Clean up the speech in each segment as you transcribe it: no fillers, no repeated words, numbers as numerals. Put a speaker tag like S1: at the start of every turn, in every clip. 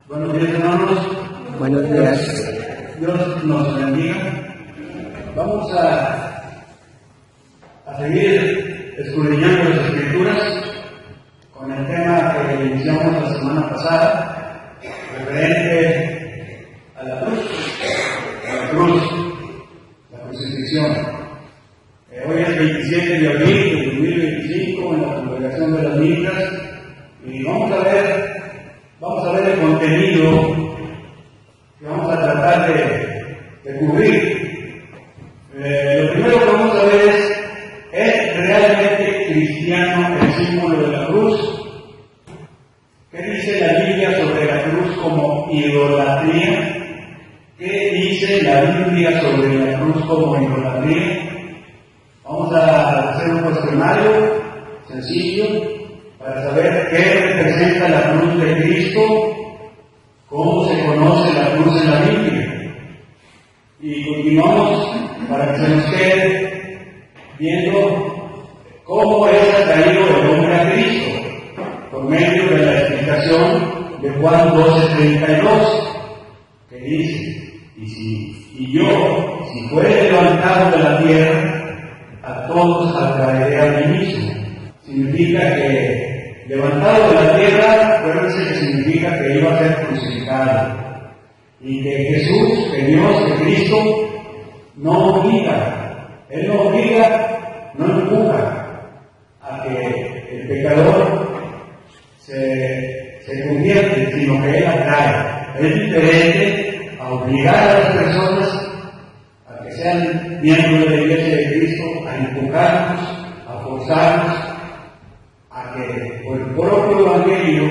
S1: Buenos días, hermanos.
S2: Buenos días.
S1: Dios nos bendiga. Vamos a seguir escudriñando las Escrituras con el tema que iniciamos la semana pasada, referente a la cruz, la crucifixión. Hoy es 27 de abril de 2025 en la Congregación de las Misas y vamos a ver el contenido que vamos a tratar de cubrir. Lo primero que vamos a ver ¿es realmente cristiano el símbolo de la cruz? ¿Qué dice la Biblia sobre la cruz como idolatría? ¿Qué dice la Biblia sobre la cruz como idolatría? Vamos a hacer un cuestionario sencillo para saber qué representa la cruz de Cristo, cómo se conoce la cruz en la Biblia. Y continuamos para que se nos quede viendo cómo es atraído el hombre a Cristo, por medio de la explicación de Juan 12:32, que dice, y yo, si fuere levantado de la tierra, a todos atraeré a mí mismo. Significa que levantado de la tierra, acuérdense que significa que iba a ser crucificado. Y que Jesús, que Dios, que Cristo, no obliga, Él no obliga, no empuja a que el pecador se convierte, sino que Él atrae. Es diferente a obligar a las personas a que sean miembros de la Iglesia de Cristo, a empujarnos, a forzarnos, a que por el propio Evangelio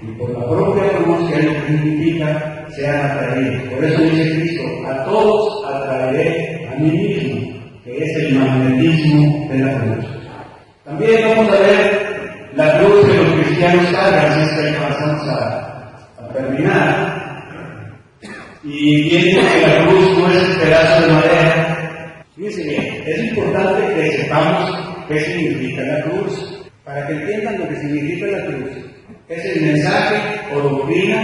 S1: y por la propia cruz que Él significa, sean atraídos. Por eso dice Cristo, a todos atraeré a mí mismo, que es el magnetismo de la cruz. También vamos a ver la cruz que los cristianos cargan, si es que pasamos a terminar. Y viendo que la cruz no es un pedazo de madera, fíjense bien, es importante que sepamos qué significa la cruz, para que entiendan lo que significa la cruz. Es el mensaje o doctrina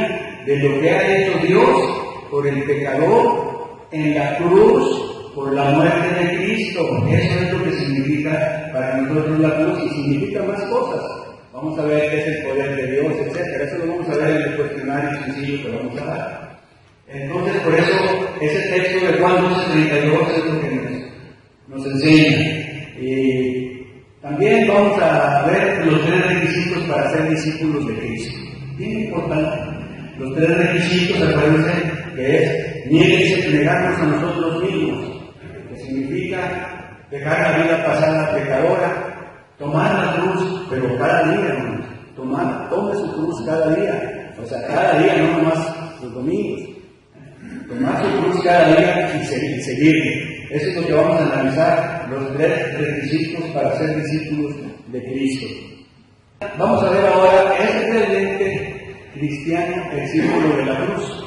S1: de lo que ha hecho Dios por el pecador en la cruz por la muerte de Cristo. Eso es lo que significa para nosotros la cruz y significa más cosas. Vamos a ver qué es el poder de Dios, etc. Eso lo vamos a ver en el cuestionario sencillo que vamos a dar. Entonces, por eso, ese texto de Juan 12:32 es lo que nos enseña. Y también vamos a ver los 3 requisitos para ser discípulos de Cristo. Bien importante. Los 3 requisitos, acuérdense, que es nieguense, negarnos a nosotros mismos, que significa dejar la vida pasada pecadora, tomar la cruz, pero cada día, hermanos, tome su cruz cada día, o sea, cada día, no nomás los domingos. Tomar su cruz cada día y seguirle. Eso es lo que vamos a analizar, los 3 requisitos para ser discípulos de Cristo. Vamos a ver ahora, ¿es realmente cristiano el símbolo de la cruz?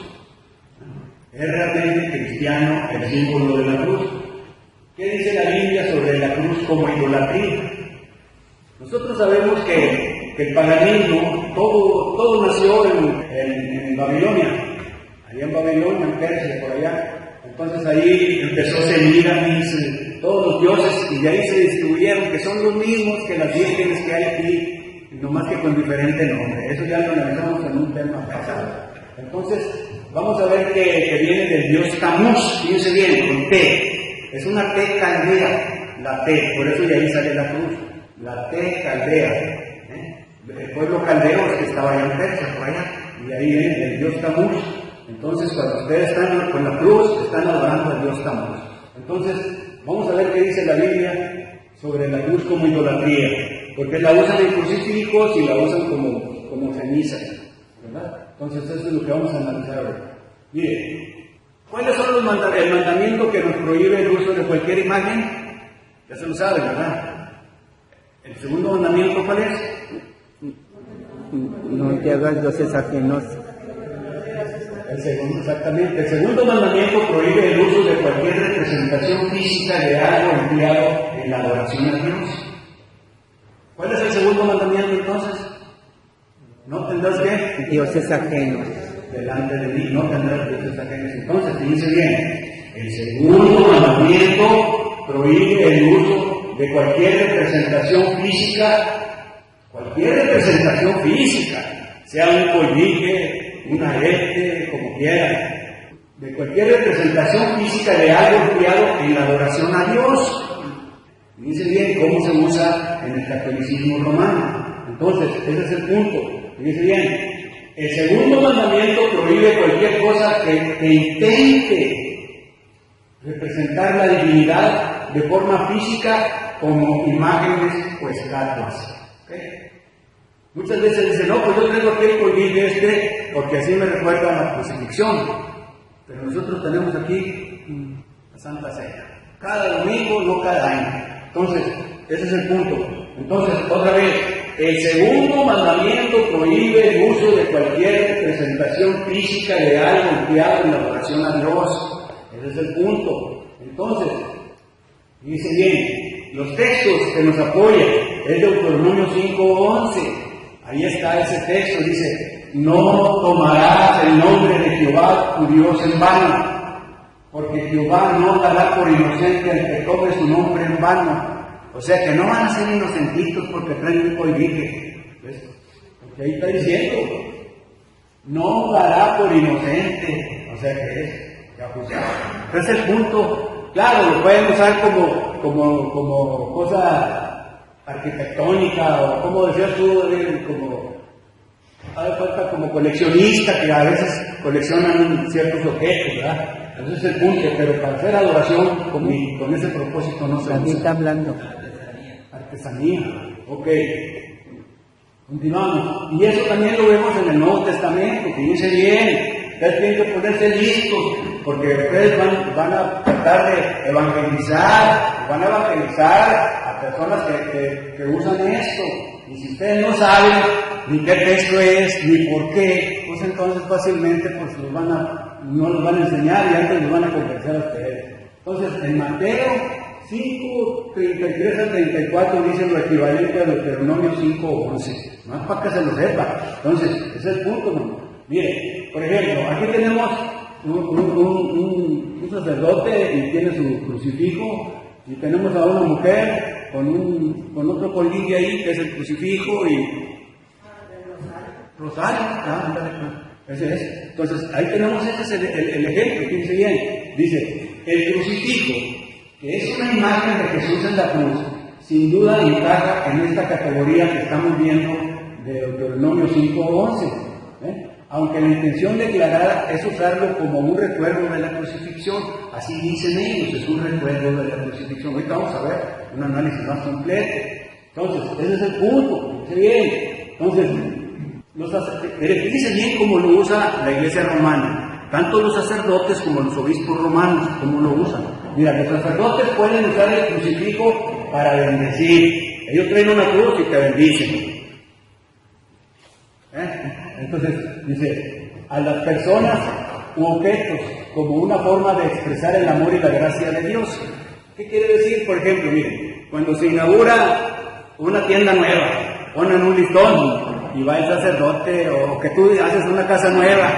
S1: ¿Es realmente cristiano el símbolo de la cruz? ¿Qué dice la Biblia sobre la cruz como idolatría? Nosotros sabemos que el paganismo, todo nació en Babilonia. Allá en Babilonia, en Persia, por allá. Entonces ahí empezó a seguir a todos los dioses y de ahí se distribuyeron, que son los mismos que las vírgenes que hay aquí, nomás que con diferente nombre. Eso ya lo analizamos en un tema pasado. Entonces, vamos a ver que viene del dios Tamuz, fíjense bien, con T. Es una T caldea, la T, por eso de ahí sale la cruz. La T caldea. El pueblo caldeo que estaba allá en Persia, por allá, y de ahí viene el dios Tamuz. Entonces, cuando ustedes están con la cruz, están adorando al Dios Tamuz. Entonces, vamos a ver qué dice la Biblia sobre la cruz como idolatría, porque la usan en crucifijos y la usan como ceniza, ¿verdad? Entonces, eso es lo que vamos a analizar ahora. Mire, ¿cuáles son el mandamiento que nos prohíbe el uso de cualquier imagen? Ya se lo saben, ¿verdad? El segundo mandamiento, ¿cuál es?
S2: No te hagas dioses ajenos.
S1: Exactamente. El segundo mandamiento prohíbe el uso de cualquier representación física de algo empleado en la adoración a Dios. ¿Cuál es el segundo mandamiento entonces? ¿No tendrás qué?
S2: Dioses ajenos.
S1: delante de mí, no tendrás dioses ajenos. Entonces, fíjense bien, el segundo mandamiento prohíbe el uso de cualquier representación física, sea un colguije, un arete, como quieran, de cualquier representación física de algo empleado en la adoración a Dios. Dice bien cómo se usa en el catolicismo romano. Entonces, ese es el punto. Dice bien, el segundo mandamiento prohíbe cualquier cosa que intente representar la divinidad de forma física como imágenes o estatuas. ¿Okay? Muchas veces dicen, no, pues yo traigo aquí el colguije porque así me recuerda a la crucifixión. Pero nosotros tenemos aquí la Santa Cena. Cada domingo, no cada año. Entonces, ese es el punto. Entonces, otra vez, el segundo mandamiento prohíbe el uso de cualquier representación física de algo empleado en la adoración a Dios. Ese es el punto. Entonces, dice bien, los textos que nos apoyan es Deuteronomio 5:11. Ahí está ese texto, dice, no tomarás el nombre de Jehová tu Dios en vano, porque Jehová no dará por inocente al que tome su nombre en vano. O sea que no van a ser inocentitos porque traen un colguije. ¿Ves? Porque ahí está diciendo, no dará por inocente. O sea que es acusado. Entonces el punto, claro, lo pueden usar como cosa arquitectónica, o como decías tú, como coleccionista, que a veces coleccionan ciertos objetos, ¿verdad? Ese es el punto, pero para hacer adoración con ese propósito no se
S2: Aquí está hablando.
S1: Artesanía, ok. Continuamos. Y eso también lo vemos en el Nuevo Testamento, que dice bien, ustedes tienen que ponerse listos, porque ustedes van a tratar de evangelizar a personas que usan esto. Y si ustedes no saben ni qué texto es, ni por qué, pues entonces fácilmente pues no los van a enseñar y antes los van a convencer a ustedes. Entonces, en Mateo 5, 33 al 34 dice lo equivalente a Deuteronomio 5:11. Más para que se lo sepa. Entonces, ese es el punto, ¿no? Mire, por ejemplo, aquí tenemos un sacerdote y tiene su crucifijo, y tenemos a una mujer con otro colguije ahí, que es el crucifijo, y rosario, ese es. Entonces, ahí tenemos, ese es el ejemplo, fíjense bien. Dice, el crucifijo, que es una imagen de Jesús en la cruz, sin duda encaja en esta categoría que estamos viendo de Deuteronomio 5:11. Aunque la intención declarada es usarlo como un recuerdo de la crucifixión, así dicen ellos, es un recuerdo de la crucifixión. Ahorita vamos a ver un análisis más completo. Entonces, ese es el punto, fíjense bien. Entonces, fíjense bien cómo lo usa la Iglesia romana, tanto los sacerdotes como los obispos romanos, cómo lo usan. Mira, los sacerdotes pueden usar el crucifijo para bendecir. Ellos traen una cruz y te bendicen. Entonces, dice, a las personas u objetos como una forma de expresar el amor y la gracia de Dios. ¿Qué quiere decir? Por ejemplo, miren, cuando se inaugura una tienda nueva, ponen un listón y va el sacerdote, o que tú haces una casa nueva.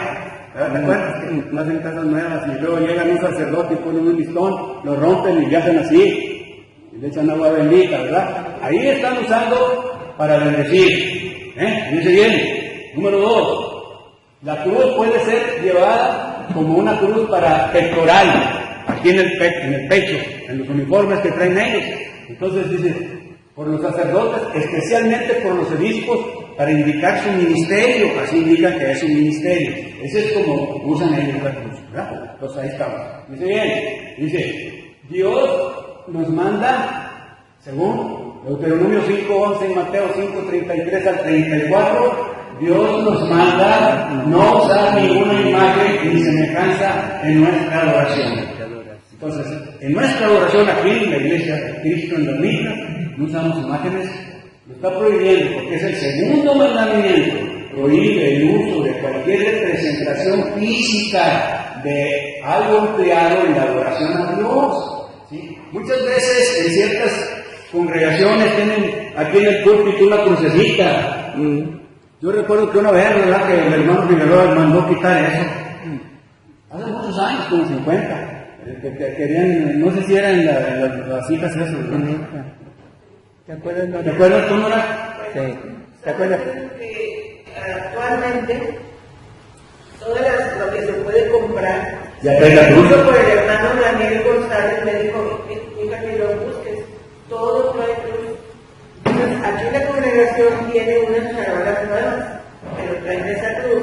S1: ¿Te acuerdas? Que hacen casas nuevas y luego llegan un sacerdote y ponen un listón, lo rompen y le hacen así, y le echan agua bendita, ¿verdad? Ahí están usando para bendecir. Dice bien. Número 2, la cruz puede ser llevada como una cruz para pectoral, aquí en el pecho, en los uniformes que traen ellos. Entonces dice, por los sacerdotes, especialmente por los obispos, para indicar su ministerio, así indican que es un ministerio. Ese es como usan ellos la cruz, ¿verdad? Entonces ahí estamos. Dice bien, dice, Dios nos manda, según Deuteronomio 5:11 y Mateo 5:33 al 34, Dios nos manda no usar ninguna imagen ni semejanza en nuestra adoración. Entonces, en nuestra adoración aquí en la Iglesia de Cristo en la Misma, no usamos imágenes, lo está prohibiendo porque es el segundo mandamiento, prohíbe el uso de cualquier representación física de algo empleado en la adoración a Dios. ¿Sí? Muchas veces en ciertas congregaciones tienen aquí en el púlpito una crucecita. Yo recuerdo que una vez, ¿verdad?, que el hermano Figueroa mandó quitar eso. Hace muchos años, como 50. Que querían, no sé si eran las hijas esas, ¿verdad?
S2: ¿Te acuerdas?
S1: ¿Te acuerdas tú, Nora?
S2: Sí.
S3: ¿Te acuerdas? Que actualmente lo que se puede comprar,
S1: Ya trae la cruz.
S3: incluso por el hermano Daniel González me dijo, hija, que lo busques, todo trae cruz. Entonces, aquí la congregación tiene unas charolas nuevas, pero traen esa cruz,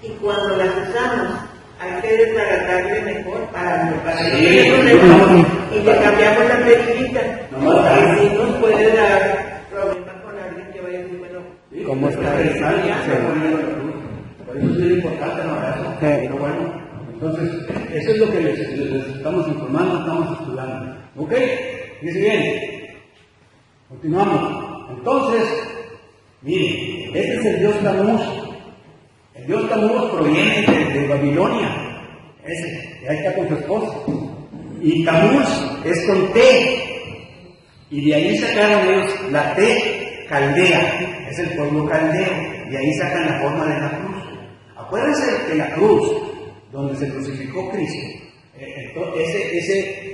S3: y cuando las usamos, hay que desbaratarle mejor para
S1: Sí,
S3: mejor, y le cambiamos la perillita,
S1: No,
S3: y si nos puede dar problemas con alguien que vaya a decir, bueno,
S2: ¿Cómo está?
S1: Por eso es muy importante, ¿no? Eso.
S2: Sí.
S1: Pero bueno, entonces, eso es lo que les estamos informando, estamos estudiando. ¿Ok? Dice bien. Continuamos. Entonces, miren, este es el Dios Tamuz. El Dios Tamuz proviene de Babilonia. Ese, ahí está con su esposa. Y Tamuz es con T. Y de ahí sacaron ellos la T caldea. Es el pueblo caldeo. Y ahí sacan la forma de la cruz. Acuérdense que la cruz, donde se crucificó Cristo,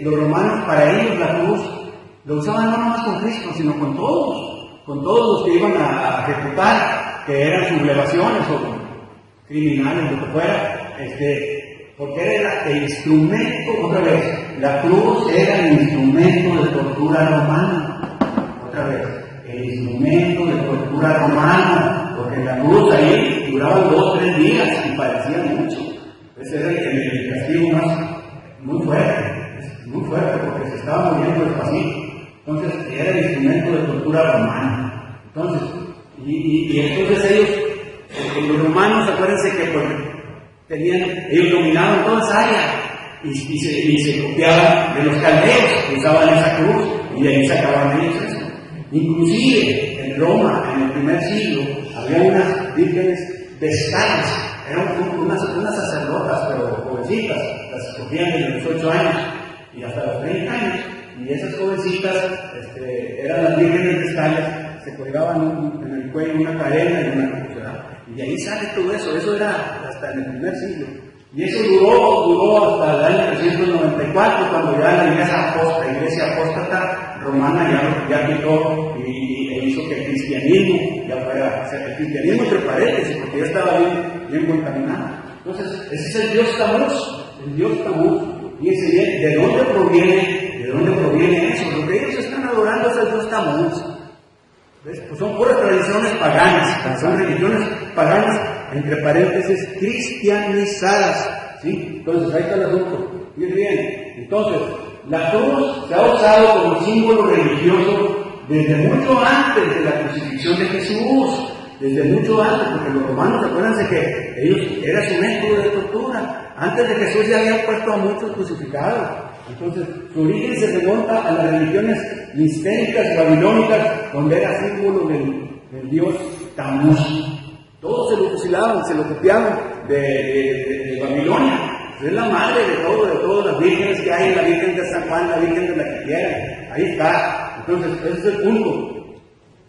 S1: los romanos, para ellos la cruz, lo usaban no nomás con Cristo, sino con todos los que iban a ejecutar, que eran sublevaciones o criminales, lo que fuera, porque era el instrumento, otra vez, la cruz era el instrumento de tortura romana, otra vez, el instrumento de tortura romana, porque en la cruz ahí duraban 2 o 3 días y parecía mucho. Ese era el castigo muy fuerte, porque se estaba muriendo despacito. Entonces era el instrumento de tortura romana. Entonces, entonces ellos, los romanos, acuérdense que ellos dominaban toda esa área y se copiaban de los caldeos que usaban esa cruz y de ahí sacaban ellos eso. Inclusive en Roma, en el primer siglo, había unas vírgenes vestales, eran unas sacerdotas, pero jovencitas, las escogían desde los 8 años y hasta los 30 años, y esas jovencitas eran las vírgenes vestales, se colgaban en el cuello una cadena y una cruz, y de ahí sale todo eso era hasta en el primer siglo. Y eso duró hasta el año 394, cuando ya la iglesia apóstata romana ya quitó e hizo que el cristianismo ya fuera, el cristianismo entre paréntesis, porque ya estaba bien contaminado. Entonces, ese es el Dios Tamuz. Fíjense bien, ¿de dónde proviene eso? Lo que ellos están adorando es el Dios Tamuz. ¿Ves? Pues son puras tradiciones paganas, son religiones paganas, entre paréntesis, cristianizadas. ¿Sí? Entonces, ahí está el asunto. Bien, bien. Entonces, la cruz se ha usado como símbolo religioso desde mucho antes de la crucifixión de Jesús. Desde mucho antes, porque los romanos, acuérdense que ellos era su método de tortura. Antes de Jesús ya habían puesto a muchos crucificados. Entonces, su origen se remonta a las religiones mistéricas babilónicas, donde era símbolo del dios Tamuz. Todos se lo fusilaban, se lo copiaban de Babilonia. Es la madre de todas las vírgenes que hay, la Virgen de San Juan, la Virgen de la que quieran. Ahí está. Entonces, ese es el punto.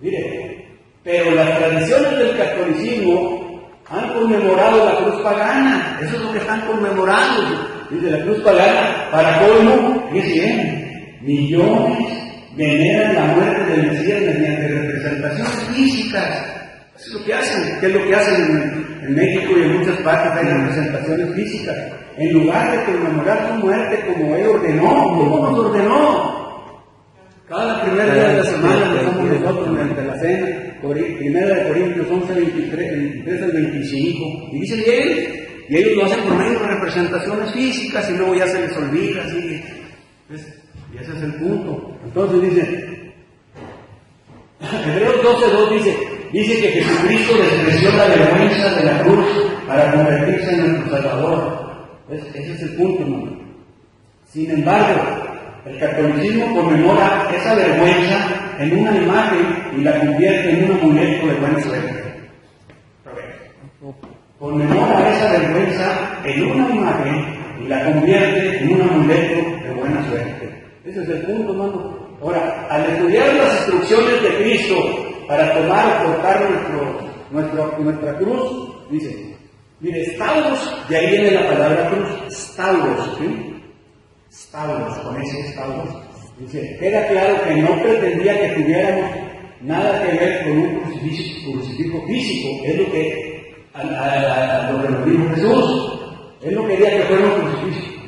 S1: Mire, pero las tradiciones del catolicismo han conmemorado la cruz pagana. Eso es lo que están conmemorando. Dice la cruz pagana, para colmo, fíjense bien, millones veneran la muerte del Mesías mediante representaciones físicas. Eso es lo que hacen. ¿Qué es lo que hacen en México y en muchas partes? Hay representaciones físicas. En lugar de conmemorar su muerte como Él ordenó, ¿cómo nos ordenó? Cada primer día de la semana lo hacemos nosotros durante la cena. Primera de Corintios 11, 23 al 25. Y dicen y ellos lo hacen por medio de representaciones físicas y luego ya se les olvida. Así, y ese es el punto. Entonces dice, Hebreos 12:2 dice que Jesucristo despreció la vergüenza de la cruz para convertirse en nuestro Salvador. Ese es el punto, hermano. Sin embargo, el catolicismo conmemora esa vergüenza en una imagen y la convierte en un amuleto de buena suerte. Conmemora esa vergüenza en una imagen y la convierte en un amuleto de buena suerte. Ese es el punto, hermano. Ahora, al estudiar las instrucciones de Cristo para tomar o portar nuestra cruz, dice, mire, Stauros, de ahí viene la palabra cruz, Stauros, ¿sí? Stauros, con ese Stauros, dice, queda claro que no pretendía que tuviéramos nada que ver con un crucifijo físico, es lo que nos dijo Jesús. Él no quería que fuera un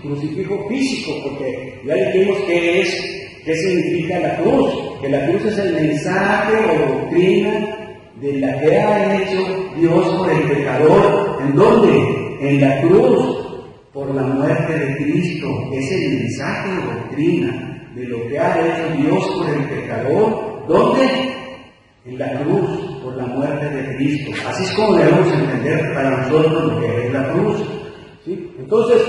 S1: crucifijo físico, porque ya dijimos qué significa la cruz, que la cruz es el mensaje o doctrina de la que ha hecho Dios por el pecador. ¿En dónde? En la cruz, por la muerte de Cristo. Es el mensaje o doctrina de lo que ha hecho Dios por el pecador. ¿Dónde? En la cruz, por la muerte de Cristo. Así es como debemos entender para nosotros lo que es la cruz. ¿Sí? Entonces,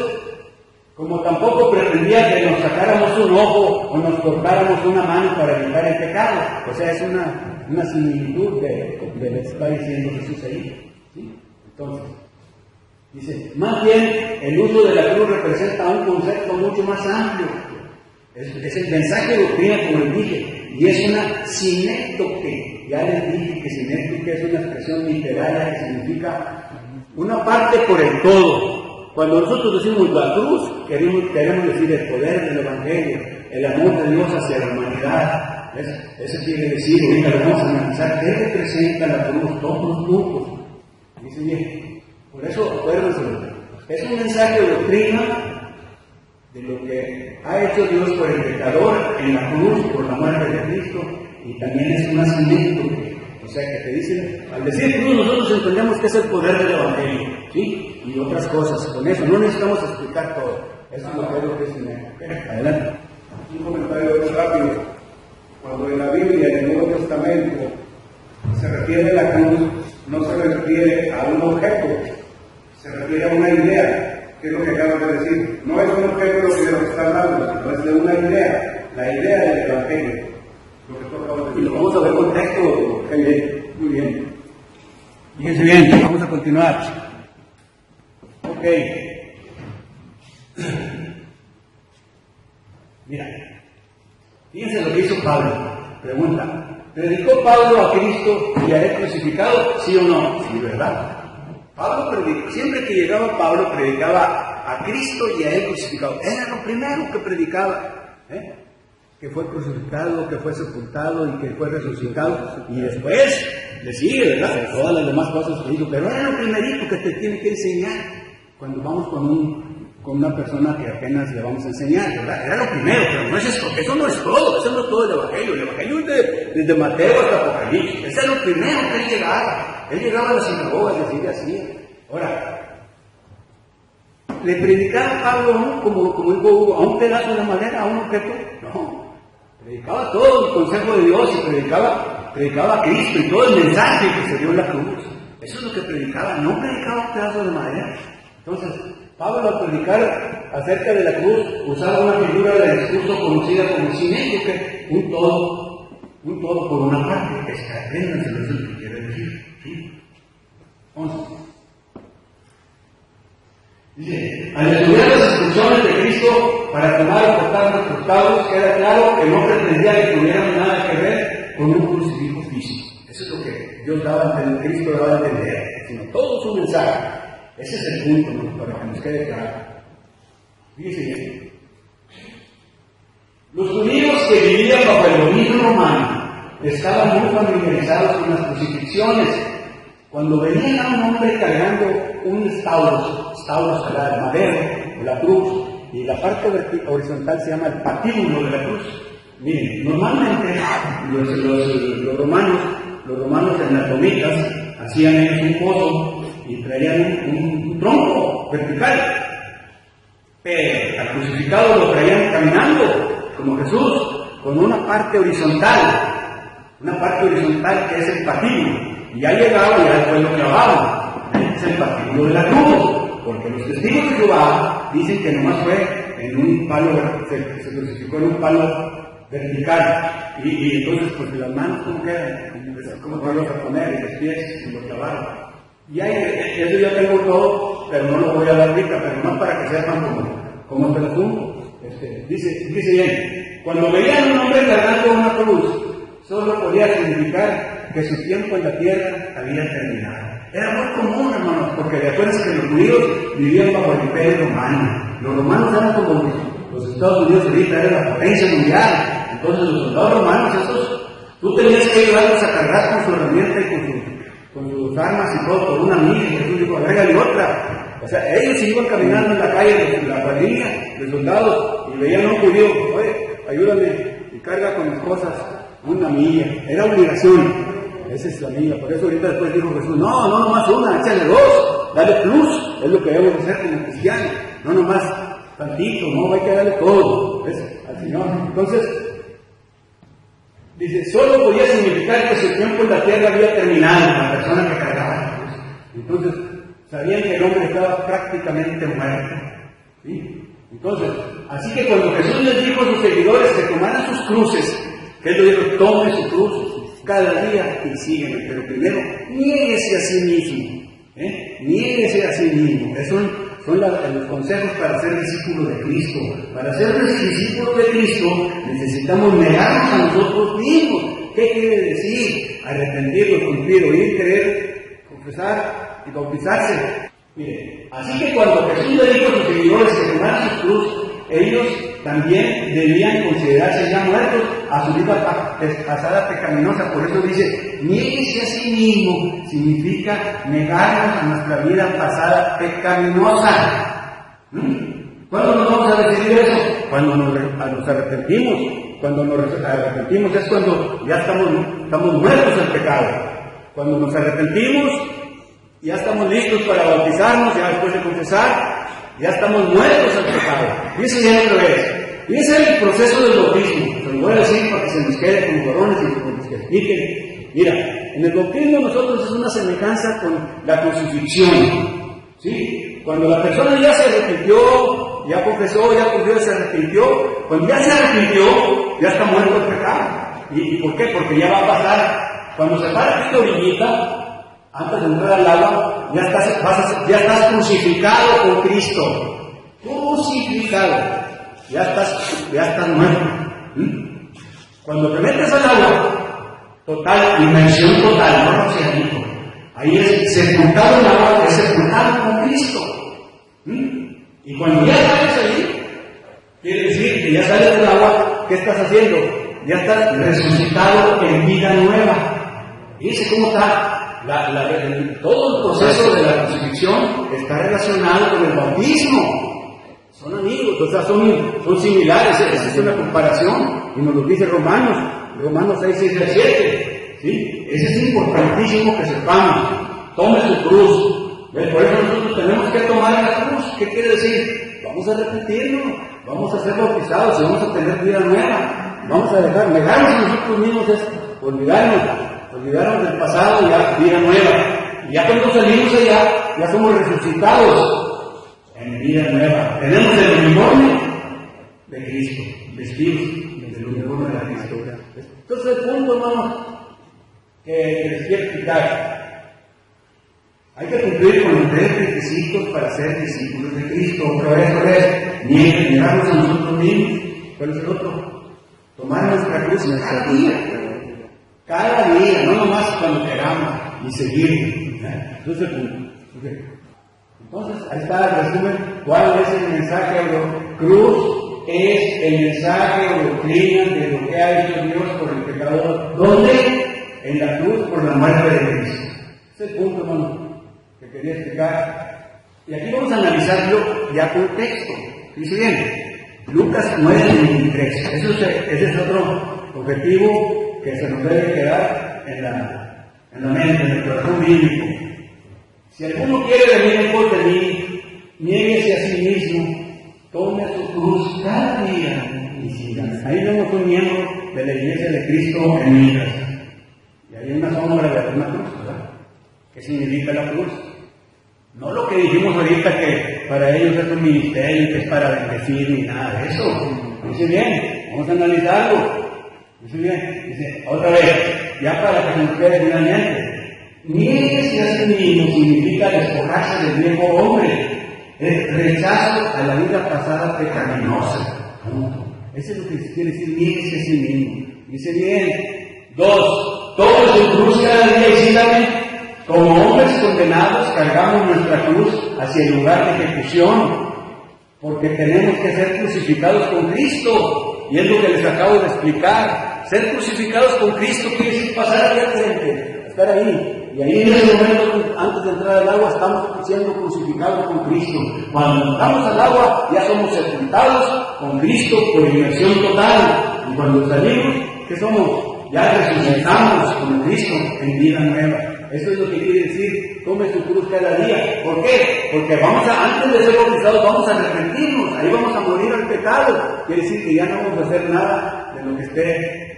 S1: como tampoco pretendía que nos sacáramos un ojo o nos cortáramos una mano para evitar el pecado, o sea, es una similitud de lo que está diciendo Jesús ahí. ¿Sí? Entonces, dice, más bien el uso de la cruz representa un concepto mucho más amplio. Es el mensaje de doctrina, como les dije, y es una sinécdoque. Ya les dije que sinécdoque es una expresión literaria que significa una parte por el todo. Cuando nosotros decimos la cruz, queremos decir el poder del Evangelio, el amor de Dios hacia la humanidad. Eso quiere decir, ahorita lo vamos a analizar, ¿qué representa la cruz? Todos los grupos. Dice bien, por eso acuérdense, es un mensaje de doctrina de lo que ha hecho Dios por el pecador en la cruz, por la muerte de Cristo, y también es un nacimiento. O sea, que te dicen, al decir cruz, nosotros entendemos que es el poder del Evangelio, ¿sí? Y otras cosas. Con eso no necesitamos explicar todo. Eso es lo que es sinécdoque. Adelante.
S4: Un comentario rápido. Cuando en la Biblia, en el Nuevo Testamento, se refiere a la cruz, no se refiere a un objeto, se refiere a una idea, que es lo que acabas de decir. No es un objeto de lo que está hablando, sino es de una idea, la idea del Evangelio. Lo que tú acabas de decir.
S1: Y lo vamos a ver con texto. Muy bien. Fíjense bien, vamos a continuar. Ok. Mira, fíjense lo que hizo Pablo. Pregunta, ¿predicó Pablo a Cristo y a él crucificado? ¿Sí o no? Sí, ¿verdad? Pablo predicó, siempre que llegaba Pablo predicaba a Cristo y a él crucificado. Era lo primero que predicaba, que fue crucificado, que fue sepultado y que fue resucitado. Y después le sigue, ¿verdad? Todas las demás cosas que hizo, pero era lo primerito que te tiene que enseñar cuando vamos con una persona que apenas le vamos a enseñar, ¿verdad? Era lo primero, pero no es eso no es todo, eso no es todo el Evangelio. El Evangelio es desde Mateo hasta Apocalipsis. Ese es lo primero que él llegaba. Él llegaba a las sinagogas y así le hacía. Ahora, ¿le predicaba Pablo como dijo Hugo, a un pedazo de madera, a un objeto? No. Predicaba todo el consejo de Dios y predicaba a Cristo y todo el mensaje que se dio en la cruz. Eso es lo que predicaba, no predicaba un pedazo de madera. Entonces, Pablo al predicar acerca de la cruz usaba una figura del discurso conocida como sinécdoque, un todo por una parte, apréndanse, eso es lo que quiere decir. ¿Sí? 11. Dice, al estudiar las instrucciones de Cristo para tomar y portar nuestros pecados, queda claro que no pretendía que tuviéramos nada que ver con un crucifijo físico. Eso es lo que Dios daba a entender, Cristo daba a entender, sino todo su mensaje. Ese es el punto, ¿no? Para que nos quede claro. Fíjense bien. Los judíos que vivían bajo el dominio romano estaban muy familiarizados con las crucifixiones. Cuando venían a un hombre cargando un stauros era el madero de la cruz, y la parte horizontal se llama el patíbulo de la cruz. Miren, normalmente los romanos en las lomitas hacían ellos un pozo y traían un tronco vertical, pero al crucificado lo traían caminando como Jesús, con una parte horizontal que es el patíbulo, y ya llegaba y ya después lo clavaban. Es el patíbulo de la cruz, porque los testigos de Jehová dicen que nomás fue en un palo, se crucificó en un palo vertical, y entonces pues las manos como te los a poner, y los pies y lo clavaron. Y eso yo tengo todo, pero no lo voy a dar ahorita, pero no para que sepan cómo es el asunto. Dice bien, cuando veían a un hombre cargando una cruz, solo podía significar
S4: que su tiempo en la tierra había terminado. Era muy común, hermanos, porque acuérdense que los judíos vivían bajo el imperio romano. Los romanos eran como los Estados Unidos ahorita, era la potencia mundial. Entonces los soldados romanos, esos, tú tenías que ayudarlos a cargar con su herramienta y con sus armas y todo por una milla, y Jesús dijo, agrégale otra. O sea, ellos se iban caminando en la calle, la cuadrilla de soldados, y veían a un judío, oye, ayúdame, y carga con mis cosas una milla. Era obligación. Esa es la milla. Por eso ahorita después dijo Jesús, no nomás una, échale dos, dale plus, es lo que debemos hacer como cristianos, no nomás tantito, no, hay que darle todo, ¿ves? Al Señor. Entonces, dice, solo podía significar que su tiempo en la tierra había terminado, la persona que cargaba. Entonces, sabían que el hombre estaba prácticamente muerto. ¿Sí? Entonces, así que cuando Jesús les dijo a sus seguidores que tomaran sus cruces, que él les dijo, tome su cruz cada día y sígueme, pero primero, niéguese a sí mismo. Niéguese a sí mismo. Esos son los consejos para ser discípulos de Cristo. Para ser discípulos de Cristo necesitamos negarnos a nosotros mismos. ¿Qué quiere decir? Arrepentirnos, cumplir, oír, creer, confesar y bautizarse. Mire, así que cuando Jesús le dijo a sus seguidores que tomaran su cruz, ellos también debían considerarse ya muertos a su vida pasada pecaminosa. Por eso dice, niéguese a sí mismo, significa negarnos a nuestra vida pasada pecaminosa. ¿Cuándo nos vamos a decidir eso? Cuando nos arrepentimos. Cuando nos arrepentimos es cuando ya estamos muertos al pecado. Cuando nos arrepentimos, ya estamos listos para bautizarnos, ya después de confesar, ya estamos muertos al pecado. Y ese ya no lo es. Y ese es el proceso del bautismo. Se lo voy a decir para que se nos quede como varones y para que se expliquen. Mira, en el bautismo nosotros es una semejanza con la crucifixión. ¿Sí? Cuando la persona ya se arrepintió, ya confesó, ya confió, se arrepintió, cuando ya se arrepintió, ya está muerto el pecado. ¿Y por qué? Porque ya va a pasar. Cuando se para aquí la orillita, antes de entrar al agua, ya estás crucificado con Cristo. Crucificado. Ya estás muerto. Cuando te metes al agua, total, inmersión total, no oceánico. Ahí es sepultado en el agua, es sepultado con Cristo. Y cuando ya sales ahí, quiere decir que ya sales del agua, ¿qué estás haciendo? Ya estás resucitado en vida nueva. Fíjense cómo está. Todo el proceso de la crucifixión está relacionado con el bautismo. Son amigos, o sea, son similares. Esa es una comparación. Y nos lo dice Romanos 6, 6 al 7. ¿Sí? Ese es importantísimo que sepamos. Tome su cruz. Por eso nosotros tenemos que tomar la cruz. ¿Qué quiere decir? Vamos a repetirlo. Vamos a ser bautizados y vamos a tener vida nueva. Vamos a negarnos a nosotros mismos, es olvidarnos del pasado y ya vida nueva. Y ya cuando salimos allá, ya somos resucitados en vida nueva. Tenemos el uniforme de Cristo, vestidos del uniforme de la Cristo. Entonces el punto, hermano, que les quiero explicar. Hay que cumplir con los 3 requisitos para ser discípulos de Cristo. Otra vez, negarnos a nosotros mismos. ¿Cuál es el otro? Tomar nuestra cruz cada día. Cada día, no nomás cuando queramos, y seguir. Entonces, ahí está el resumen. ¿Cuál es el mensaje o la cruz? Es el mensaje o doctrina de lo que ha hecho Dios por el pecador. ¿Dónde? En la cruz por la muerte de Cristo. Ese es el punto, hermano, que quería explicar. Y aquí vamos a analizarlo ya con texto. Dice bien, Lucas 9:23. Ese es otro objetivo que se nos debe quedar en la mente, en el corazón bíblico. Si alguno quiere venir en pos de mí, niéguese a sí mismo, tome su cruz cada día y síganme. Ahí vemos un miembro de la Iglesia de Cristo en Micas. Y hay una sombra de una cruz, ¿verdad? ¿Qué significa la cruz? No lo que dijimos ahorita que para ellos es un ministerio que es para bendecir ni nada de eso. Dice bien, vamos a analizarlo. Dice bien, dice otra vez, ya para que se nos quede finalmente. Niéguese a sí mismo significa despojarse del viejo hombre, es rechazo a la vida pasada pecaminosa. Eso es lo que quiere decir, niéguese a sí mismo. Dice bien, 2,
S1: tome su cruz cada día y sígame. Como hombres condenados, cargamos nuestra cruz hacia el lugar de ejecución, porque tenemos que ser crucificados con Cristo. Y es lo que les acabo de explicar. Ser crucificados con Cristo quiere decir pasar ahí al frente, estar ahí. Y ahí en ese momento, antes de entrar al agua, estamos siendo crucificados con Cristo. Cuando entramos al agua, ya somos sepultados con Cristo por inmersión total. Y cuando salimos, ¿qué somos? Ya resucitamos con Cristo en vida nueva. Eso es lo que quiere decir, tome su cruz cada día. ¿Por qué? Porque antes de ser bautizados, vamos a arrepentirnos. Ahí vamos a morir al pecado. Quiere decir que ya no vamos a hacer nada de lo que esté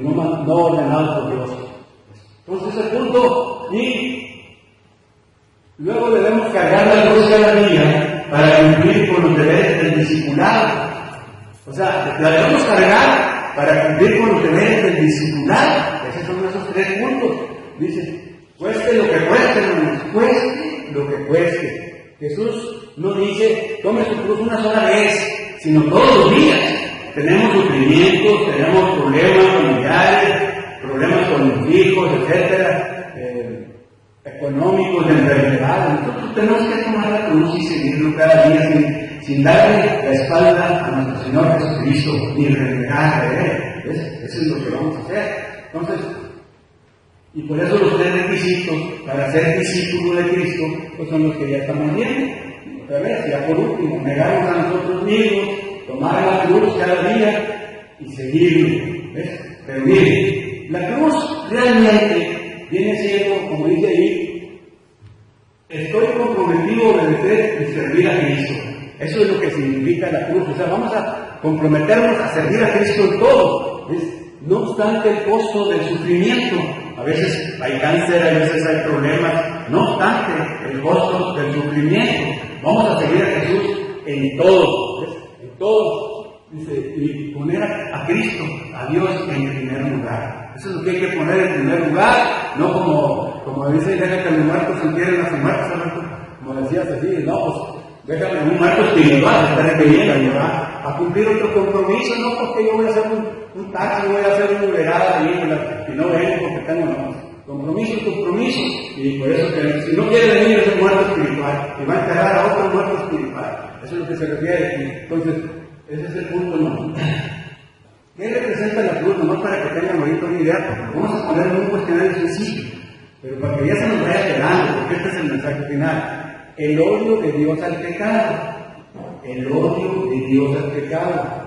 S1: no ordenado por Dios. Entonces ese punto, y luego debemos cargar la cruz cada día para cumplir con los deberes del discipulado. O sea, la debemos cargar para cumplir con los deberes del discipulado. Esos son esos 3 puntos. Dice, cueste lo que cueste, hermanos, cueste lo que cueste. Jesús no dice, tome su cruz una sola vez, sino todos los días. Tenemos sufrimientos, tenemos problemas familiares, problemas con los hijos, etcétera, económicos, de enfermedad. Nosotros tenemos que tomar la cruz y seguirlo cada día sin darle la espalda a nuestro Señor Jesucristo, ni renegar de Él. Eso es lo que vamos a hacer. Entonces, y por eso los 3 requisitos para ser discípulo de Cristo, pues son los que ya estamos viendo. Otra vez, ya por último, negarnos a nosotros mismos, tomar la cruz cada día y seguirlo. ¿Ves? Pero miren, la cruz realmente viene siendo, como dice ahí, estoy comprometido a obedecer y servir a Cristo. Eso es lo que significa la cruz. O sea, vamos a comprometernos a servir a Cristo en todo. ¿Ves? No obstante el costo del sufrimiento. A veces hay cáncer, a veces hay problemas. No obstante el costo del sufrimiento. Vamos a seguir a Jesús en todo. ¿Ves? En todo. Dice, y poner a Cristo, a Dios en primer lugar. Eso es lo que hay que poner en primer lugar. No como dice, deja que los muertos se entierren a sus muertos. Como decías así, no, pues déjame un muerto espiritual, estar que llega y va a cumplir otro compromiso, no porque yo voy a hacer un taxi, voy a hacer una verada ahí, y no vengo porque tengo compromiso. Y por eso que si no quiere venir ese muerto espiritual, y va a enterrar a otro muerto espiritual. Eso es lo que se refiere. Entonces, ese es el punto, ¿no? ¿Qué representa la cruz? Nomás para que tengan ahorita una idea, porque vamos a poner un cuestionario sencillo, pero para que ya se nos vaya quedando, porque este es el mensaje final. El odio de Dios al pecado. El odio de Dios al pecado.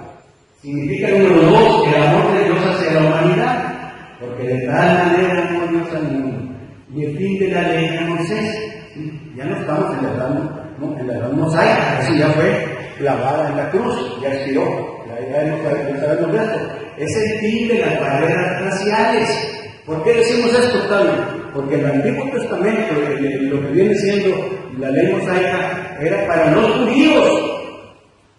S1: Significa, número 2, el amor de Dios hacia la humanidad. Porque de tal manera amó Dios al mundo. Y el fin de la ley ya no cesa. Ya no estamos en la edad mosaica. Eso ya fue clavada en la cruz. Ya expiró. Ya no sabemos esto. Es el fin de las barreras raciales. ¿Por qué decimos esto, Octavio? Porque en el Antiguo Testamento, lo que viene siendo la ley mosaica, era para los judíos.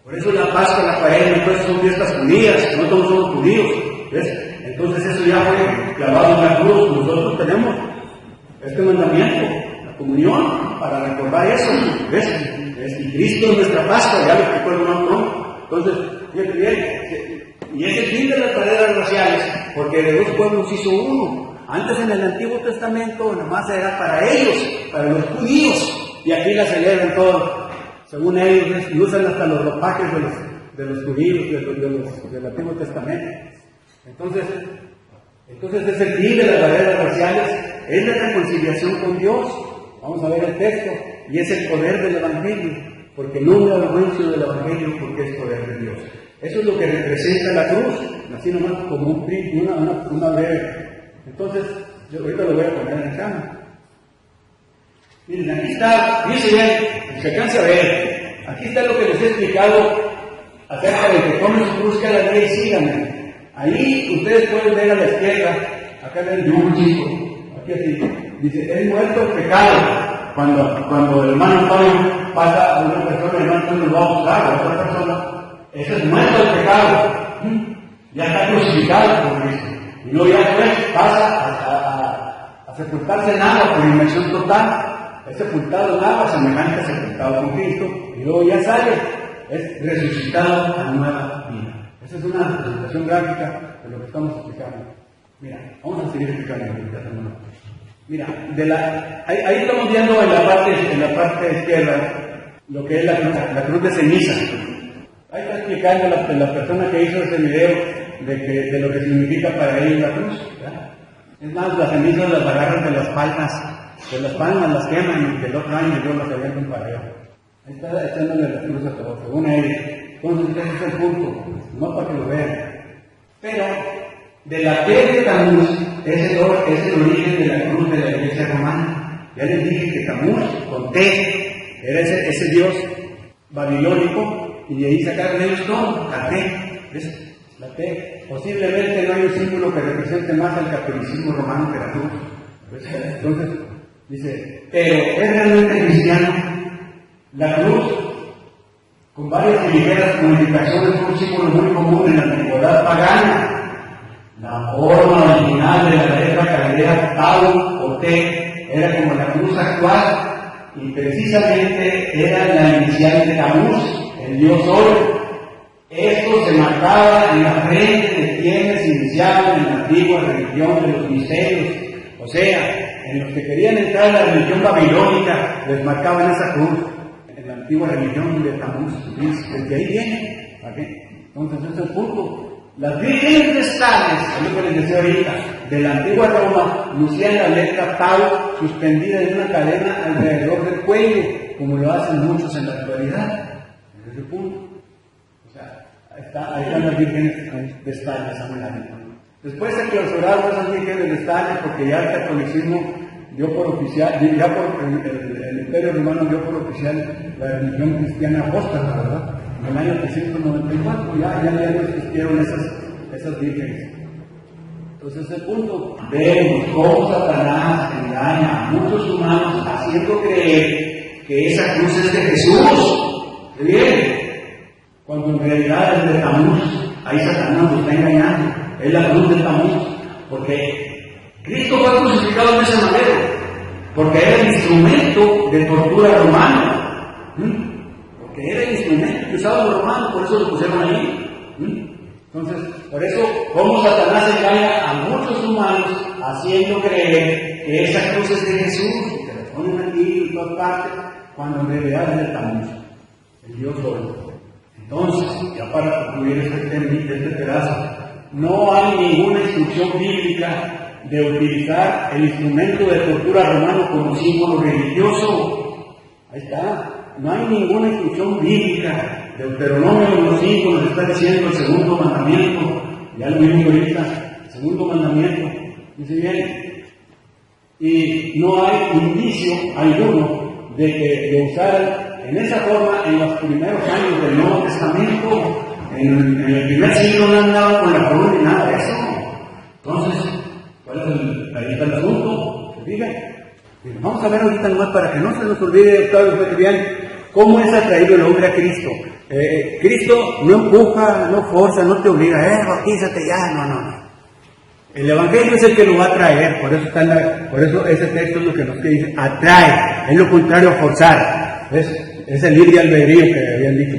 S1: Por eso la Pascua, la Cuaresma, entonces son fiestas judías, no todos somos judíos. ¿Ves? Entonces eso ya fue clavado en la cruz. Nosotros tenemos este mandamiento, la comunión, para recordar eso. ¿Ves? Y Cristo es nuestra Pascua, ya lo explicó el hermano Tron. Entonces, fíjate bien, y es el fin de las barreras raciales, porque de 2 pueblos hizo uno. Antes en el Antiguo Testamento nomás era para ellos, para los judíos, y aquí la celebran todos, según ellos, y usan hasta los ropajes de los judíos, del Antiguo Testamento. Entonces es el fin de las barreras raciales, es la reconciliación con Dios. Vamos a ver el texto, y es el poder del Evangelio, porque no me avergüenzo del Evangelio, porque es poder de Dios. Eso es lo que representa la cruz, así nomás como una breve. Entonces, yo ahorita lo voy a poner en el campo. Miren, aquí está, dice bien, se alcanza a ver, aquí está lo que les he explicado acerca de que tomen su cruz cada día y síganme. Ahí ustedes pueden ver a la izquierda, acá ven un chico, aquí así, dice, es muerto el pecado. Cuando el hermano Antonio pasa a una persona, el hermano Antonio lo va a buscar a otra persona, eso es muerto el pecado, ya está crucificado por Cristo. Y luego ya después pasa a sepultarse en agua por inmersión total. Es sepultado en agua semejante a sepultado con Cristo. Y luego ya sale, es resucitado a nueva vida. Esa es una representación gráfica de lo que estamos explicando. Mira, vamos a seguir explicando. Mira, ahí estamos viendo en la parte izquierda lo que es la cruz de ceniza. Ahí está explicando la persona que hizo ese video de lo que significa para ellos la cruz, ¿verdad? Es más, las cenizas las agarran de las palmas las queman y del otro año Dios las avientan para allá. Ahí está echándole la cruz a todos, según ellos. Entonces ese es el punto, no para que lo vean. Pero de la T de Tamuz es el origen de la cruz de la Iglesia romana. Ya les dije que Tamuz, con T, era ese dios babilónico, y de ahí sacaron ellos todo, la T. ¿Ves? La T. Posiblemente no hay un símbolo que represente más al catolicismo romano que la cruz. ¿Ves? Entonces, dice, pero es realmente cristiano. La cruz, con varias y ligeras modificaciones, fue un símbolo muy común en la antigüedad pagana. La forma original de la letra caldea Tau o T era como la cruz actual, y precisamente era la inicial de Tamuz, el dios Sol. Esto se marcaba en la frente de quienes iniciaban en la antigua religión de los misterios. O sea, en los que querían entrar a la religión babilónica, les marcaban esa cruz. En la antigua religión de Tamuz, desde ahí viene. Entonces, ese es el punto. Las vírgenes vestales, es lo que les decía ahorita, de la antigua Roma, lucían la letra Tau suspendida en una cadena alrededor del cuello, como lo hacen muchos en la actualidad. Ese es el punto. O sea, ahí están las vírgenes vestales. Después se clausuraron esas vírgenes vestales porque ya el catolicismo dio por oficial, ya por el Imperio Romano dio por oficial la religión cristiana apóstata, ¿verdad? En el año 394 ya no existieron esas vírgenes. Entonces el punto, vemos cómo Satanás engaña a muchos humanos haciendo creer que esa cruz es de Jesús. ¿Qué bien? Cuando en realidad es de Tamuz. Ahí Satanás nos está engañando. Es la cruz de Tamuz. Porque Cristo fue crucificado en ese madero. Porque era el instrumento de tortura romano. Que era el instrumento que usaban los romanos, por eso lo pusieron ahí. Entonces, por eso, como Satanás engaña a muchos humanos haciendo creer que esa cruz es de Jesús, que la ponen aquí en todas partes, cuando en realidad es de Tamuz, el Dios solo. Entonces, ya para concluir este pedazo, no hay ninguna instrucción bíblica de utilizar el instrumento de tortura romano como símbolo religioso. Ahí está. No hay ninguna instrucción bíblica. Deuteronomio 5 nos está diciendo el segundo mandamiento. Ya lo vimos ahorita. El segundo mandamiento. Dice bien. Y no hay indicio alguno de usar en esa forma en los primeros años del Nuevo Testamento. En el primer siglo no andaban con la cruz ni nada de eso. Entonces, ¿cuál es ahí está el asunto? ¿Se fijan? Vamos a ver ahorita nomás para que no se nos olvide cómo es atraído el hombre a Cristo. Cristo no empuja, no forza, no te obliga, bautízate ya, no. El Evangelio es el que lo va a traer, por eso ese texto es lo que nos dice, atrae, es lo contrario a forzar. Es el libre albedrío que habían dicho.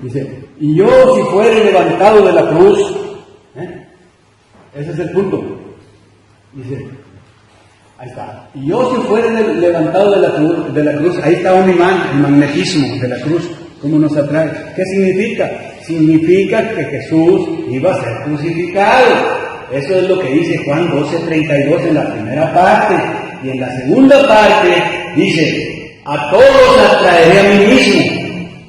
S1: Dice, y yo si fuere levantado de la cruz, ese es el punto. Dice, ahí está. Y yo si fuera levantado de la cruz, ahí está un imán, el magnetismo de la cruz, cómo nos atrae. ¿Qué significa? Significa que Jesús iba a ser crucificado. Eso es lo que dice Juan 12:32 en la primera parte. Y en la segunda parte dice, a todos atraeré a mí mismo.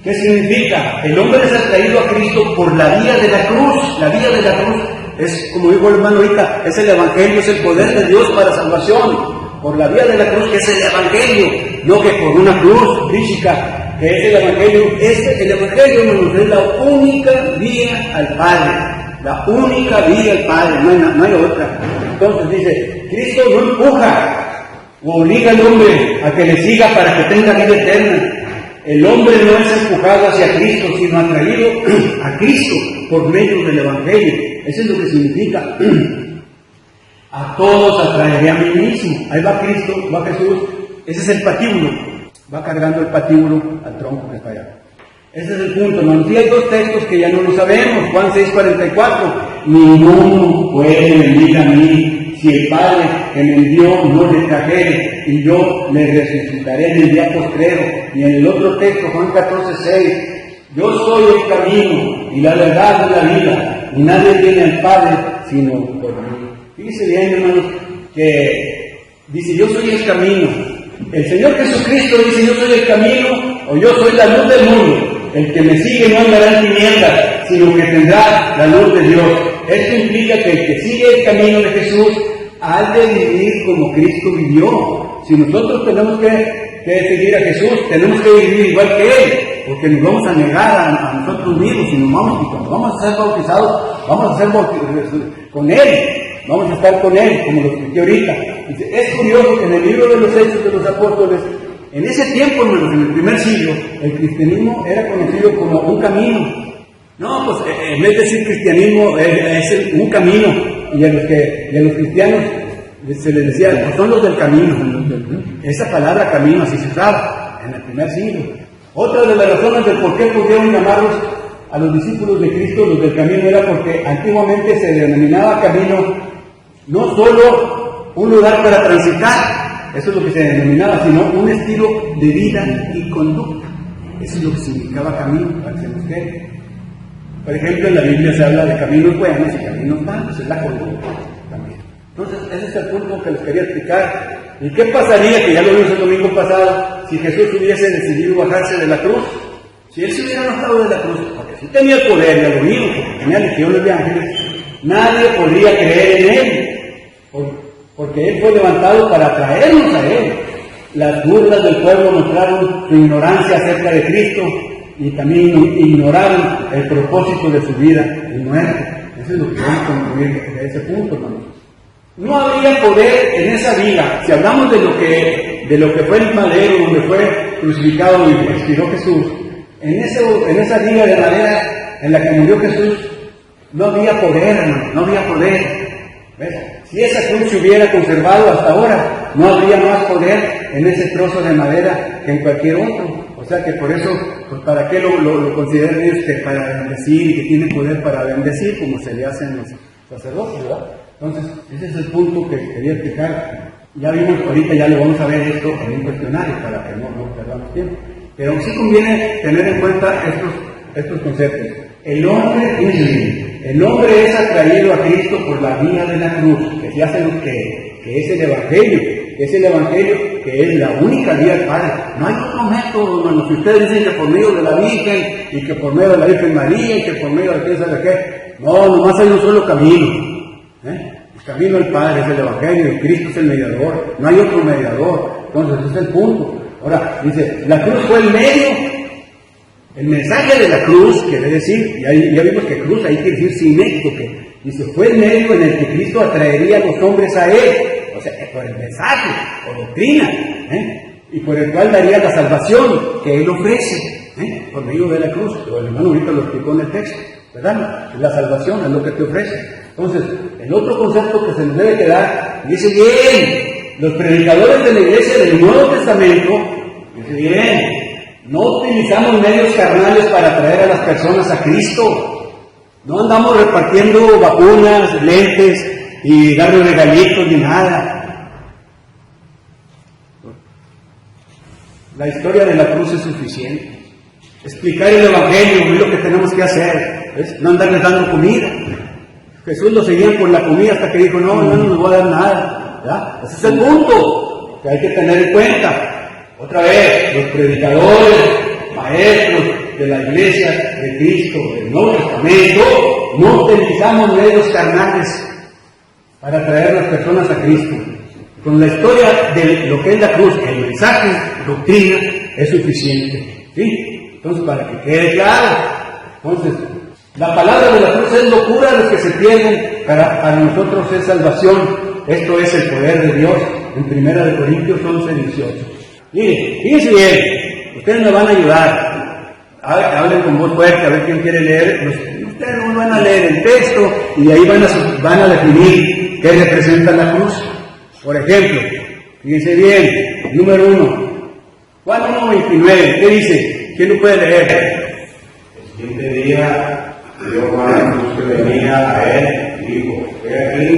S1: ¿Qué significa? El hombre es atraído a Cristo por la vía de la cruz. La vía de la cruz es, como dijo el hermano ahorita, es el Evangelio, es el poder de Dios para salvación. Por la vía de la cruz, que es el Evangelio, no que por una cruz física, que es el Evangelio. El Evangelio nos es la única vía al Padre. La única vía al Padre, no hay otra. Entonces dice, Cristo no empuja o obliga al hombre a que le siga para que tenga vida eterna. El hombre no es empujado hacia Cristo, sino atraído a Cristo por medio del Evangelio. Eso es lo que significa. A todos atraeré a mí mismo. Ahí va Cristo, va Jesús. Ese es el patíbulo. Va cargando el patíbulo al tronco que está allá. Ese es el punto, hermanos. Y hay dos textos que ya no lo sabemos. Juan 6:44. Ninguno puede venir a mí si el Padre que me envió no le trajere, y yo le resucitaré en el día postrero. Y en el otro texto, Juan 14:6. Yo soy el camino y la verdad y la vida, y nadie viene al Padre sino por mí. Fíjense bien, hermanos, que dice, yo soy el camino. El Señor Jesucristo dice, yo soy el camino, o yo soy la luz del mundo. El que me sigue no andará en tinieblas, sino que tendrá la luz de Dios. Esto implica que el que sigue el camino de Jesús ha de vivir como Cristo vivió. Si nosotros tenemos que seguir a Jesús, tenemos que vivir igual que Él, porque nos vamos a negar a nosotros mismos, y cuando vamos a ser bautizados, vamos a ser con Él, vamos a estar con Él, como lo expliqué ahorita. Es curioso que en el libro de los Hechos de los Apóstoles, en ese tiempo, hermanos, en el primer siglo, el cristianismo era conocido como un camino. No, pues en vez de decir cristianismo, es un camino, y a los cristianos se les decía, pues son los del camino. Esa palabra camino así se usaba en el primer siglo. Otra de las razones del por qué pudieron llamarlos a los discípulos de Cristo los del camino era porque antiguamente se denominaba camino no solo un lugar para transitar, eso es lo que se denominaba, sino un estilo de vida y conducta. Eso es lo que significaba camino, para que se nos quede. Por ejemplo, en la Biblia se habla de caminos buenos y caminos malos, es la conducta también. Entonces, ese es el punto que les quería explicar. ¿Y qué pasaría, que ya lo vimos el domingo pasado, si Jesús hubiese decidido bajarse de la cruz? Si Él se hubiera bajado de la cruz, porque sí tenía el poder, ya lo vimos, porque tenía legiones de ángeles, nadie podría creer en Él, porque Él fue levantado para traernos a Él. Las burlas del pueblo mostraron su ignorancia acerca de Cristo, y también ignoraron el propósito de su vida y muerte. Eso es lo que vamos a concluir de ese punto, hermanos. No habría poder en esa viga. Si hablamos de lo que fue el madero donde fue crucificado y expiró Jesús, en esa viga de madera en la que murió Jesús, no había poder, hermano, no había poder. ¿Ves? Si esa cruz se hubiera conservado hasta ahora, no habría más poder en ese trozo de madera que en cualquier otro. O sea que por eso, pues para qué lo consideran ellos que para bendecir y que tiene poder para bendecir, como se le hacen los sacerdotes, ¿verdad? Entonces, ese es el punto que quería explicar. Ya vimos, ahorita ya lo vamos a ver esto en un cuestionario para que no perdamos tiempo. Pero sí conviene tener en cuenta estos conceptos. El hombre es atraído a Cristo por la vía de la cruz, que se hace que es el Evangelio, que es la única vía al Padre. No hay otro método, hermanos. Si ustedes dicen que por medio de la Virgen, y que por medio de la Virgen María, y que por medio de quién sabe qué, no, nomás hay un solo camino. El camino al Padre es el Evangelio, y Cristo es el mediador, no hay otro mediador. Entonces ese es el punto. Ahora, dice, la cruz fue el medio, el mensaje de la cruz, quiere decir, ya vimos que cruz ahí quiere decir sinécdoque, dice, fue el medio en el que Cristo atraería a los hombres a Él, o sea, por el mensaje, o doctrina, y por el cual daría la salvación que Él ofrece, por medio de la cruz. Pero el hermano ahorita lo explicó en el texto, ¿verdad? La salvación es lo que te ofrece. Entonces, el otro concepto que se nos debe quedar, dice bien, los predicadores de la iglesia del Nuevo Testamento, dice bien, no utilizamos medios carnales para atraer a las personas a Cristo. No andamos repartiendo vacunas, lentes y darle regalitos ni nada. La historia de la cruz es suficiente. Explicar el Evangelio es lo que tenemos que hacer. ¿Ves? No andarles dando comida. Jesús lo seguía por la comida hasta que dijo, no les voy a dar nada. ¿Ya? Ese es el punto que hay que tener en cuenta. Otra vez, los predicadores, maestros de la iglesia de Cristo, del Nuevo Testamento, no utilizamos medios carnales para traer a las personas a Cristo. Con la historia de lo que es la cruz, el mensaje, doctrina, es suficiente. ¿Sí? Entonces, para que quede claro, entonces, la palabra de la cruz es locura a los que se pierden, para nosotros es salvación. Esto es el poder de Dios, en 1 Corintios 11:18. Miren, fíjense bien, ustedes me van a ayudar. Hablen con voz fuerte, a ver quién quiere leer. Ustedes nos van a leer el texto y ahí van a definir qué representa la cruz. Por ejemplo, fíjense bien, número 1, Juan 1:29, ¿qué dice? ¿Quién lo puede leer?
S4: siguiente día, vio Juan a Jesús que venía a él y dijo: he aquí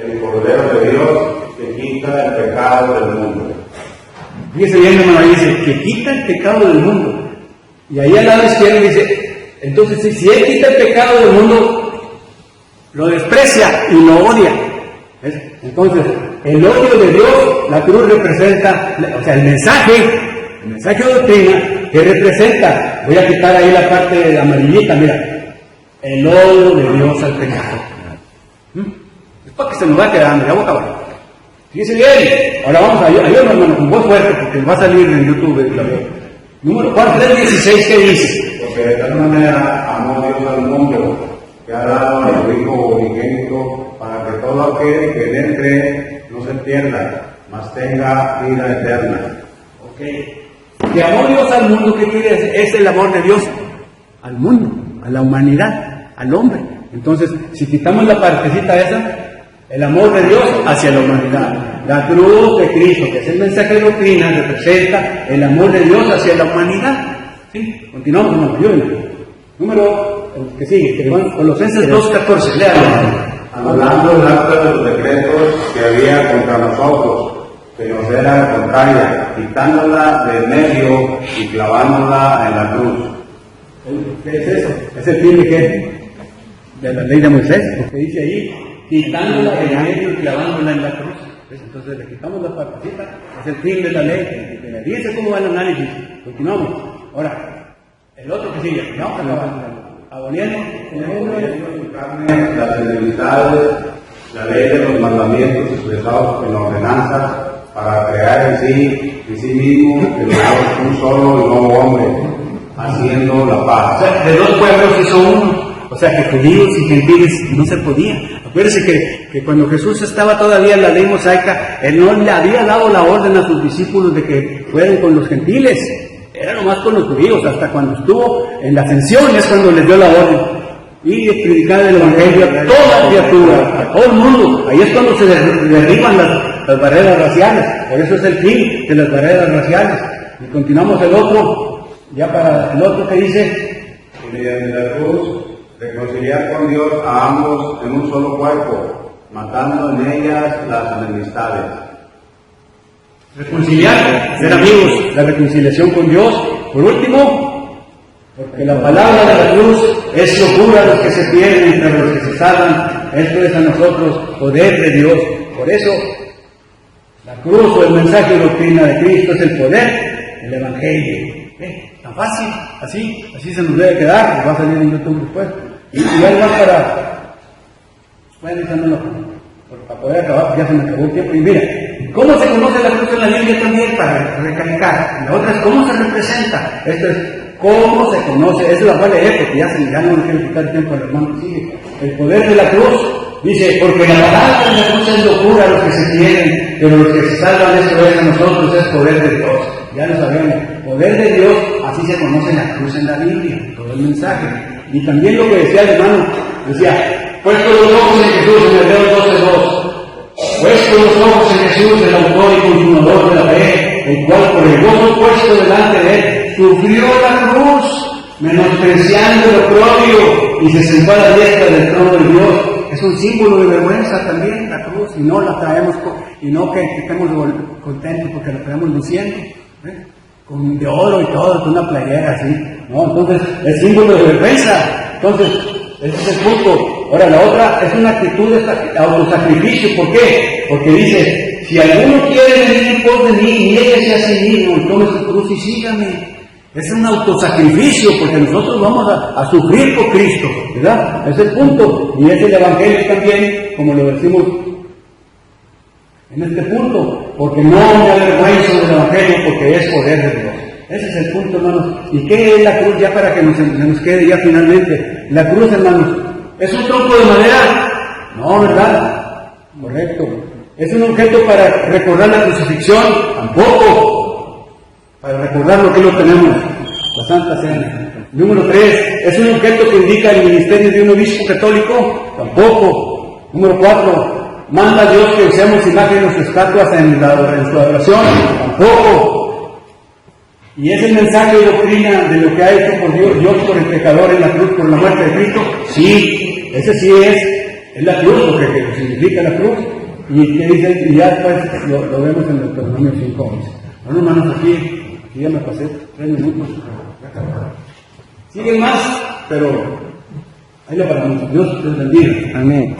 S4: el Cordero de Dios que quita el pecado del mundo.
S1: Fíjese bien, hermano, ahí dice que quita el pecado del mundo. Y ahí al lado izquierdo dice, entonces si Él quita el pecado del mundo, lo desprecia y lo odia. ¿Ves? Entonces, el odio de Dios, la cruz representa, o sea, el mensaje de doctrina que representa, voy a quitar ahí la parte amarillita, mira, el odio de Dios al pecado. Es para que se nos va quedando, ya voy a acabar. Fíjese bien, ahora vamos a ayúdame, hermano, con voz fuerte, porque va a salir en YouTube la vez. Número Juan 3:16, ¿qué dice?
S4: Porque de tal manera amó Dios al mundo, que ha dado a su Hijo unigénito, para que todo aquel que en él cree no se pierda, mas tenga vida eterna.
S1: Ok. Que amó Dios al mundo, ¿qué quiere decir? Es el amor de Dios al mundo, a la humanidad, al hombre. Entonces, si quitamos la partecita esa, el amor de Dios hacia la humanidad. La cruz de Cristo, que es el mensaje de doctrina, representa el amor de Dios hacia la humanidad. ¿Sí? Continuamos, hermano, ayúdenme. Número que sigue, que van Colosenses 2:14, léalo.
S4: Anulando el acta de los decretos que había contra nosotros, que nos era contraria, quitándola del medio y clavándola en la cruz.
S1: ¿Qué es eso? ¿Es el fin de qué? De la ley de Moisés, porque dice ahí, quitándola del medio y clavándola en la cruz. Entonces le quitamos la partecita, es el fin de la ley. Fíjense cómo va el análisis. Continuamos. Ahora, el otro que sigue, vamos a acabar. Aboliendo
S4: las enemistades, la ley de los mandamientos expresados en ordenanzas, para crear en sí mismo un solo y nuevo hombre, haciendo la paz.
S1: O sea, de dos pueblos hizo uno. O sea, que judíos y gentiles no se podía. Acuérdense que cuando Jesús estaba todavía en la ley mosaica, Él no le había dado la orden a sus discípulos de que fueran con los gentiles. Era nomás con los judíos. Hasta cuando estuvo en la ascensión es cuando les dio la orden. Y predicar el evangelio a toda criatura, a todo el mundo. Ahí es cuando se derriban las barreras raciales. Por eso es el fin de las barreras raciales. Y continuamos el otro, ya para el otro que dice,
S4: y mediante la cruz reconciliar con Dios a ambos en un solo cuerpo, matando en ellas las enemistades.
S1: Reconciliar, ser amigos, la reconciliación con Dios. Por último, porque la palabra de la cruz es locura a los que se pierden, pero los que se salvan, esto es a nosotros poder de Dios. Por eso, la cruz o el mensaje de doctrina de Cristo es el poder, el evangelio. Tan fácil, así se nos debe quedar, va a salir en YouTube después. Y algo más para poder acabar, ya se me acabó el tiempo. Y mira, ¿cómo se conoce la cruz en la Biblia también? Para recalcar. La otra es cómo se representa. Esto es cómo se conoce. Eso la vale porque ya no me quiero quitar tiempo al hermano que sigue. El poder de la cruz, dice, porque la palabra de la cruz es locura a los que se quieren, pero los que se salvan esto es a nosotros, es poder de Dios. Ya lo sabemos. Poder de Dios, así se conoce la cruz en la Biblia, todo el mensaje. Y también lo que decía el hermano, decía, puesto los ojos en Jesús, en Hebreos 12:2, puesto los ojos en Jesús, el autor y continuador de la fe, el cual por el gozo puesto delante de él, sufrió la cruz, menospreciando el oprobio, y se sentó a la diestra del trono de Dios. Es un símbolo de vergüenza también, la cruz, y no la traemos, y no que estemos contentos porque la traemos luciendo, con de oro y todo, con una playera así, ¿no? Entonces, es símbolo de vergüenza. Entonces, ese es el punto. Ahora, la otra es una actitud de autosacrificio. ¿Por qué? Porque dice, si alguno quiere venir en pos de mí, niéguese a sí mismo y tome su cruz y sígame. Es un autosacrificio, porque nosotros vamos a sufrir por Cristo, ¿verdad? Es el punto. Y es el Evangelio también, como lo decimos en este punto, porque no me avergüenzo del Evangelio, porque es poder de Dios. Ese es el punto, hermanos. ¿Y qué es la cruz? Ya para que se nos quede ya finalmente. La cruz, hermanos, ¿es un tronco de madera? No, ¿verdad? Correcto. ¿Es un objeto para recordar la crucifixión? Tampoco. Para recordar lo que lo tenemos, la Santa Cena. Número 3, ¿es un objeto que indica el ministerio de un obispo católico? Tampoco. Número 4, ¿manda a Dios que usemos imágenes o estatuas en su adoración? Tampoco. Y es el mensaje de doctrina de lo que ha hecho por Dios por el pecador en la cruz, por la muerte de Cristo. Sí, ese sí es la cruz, lo que significa la cruz. Y que dice, y ya después lo vemos en Deuteronomio 5:11. Bueno, hermanos, aquí ya me pasé 3 minutos. Siguen más, pero ahí lo paramos. Dios te bendiga.
S2: Amén.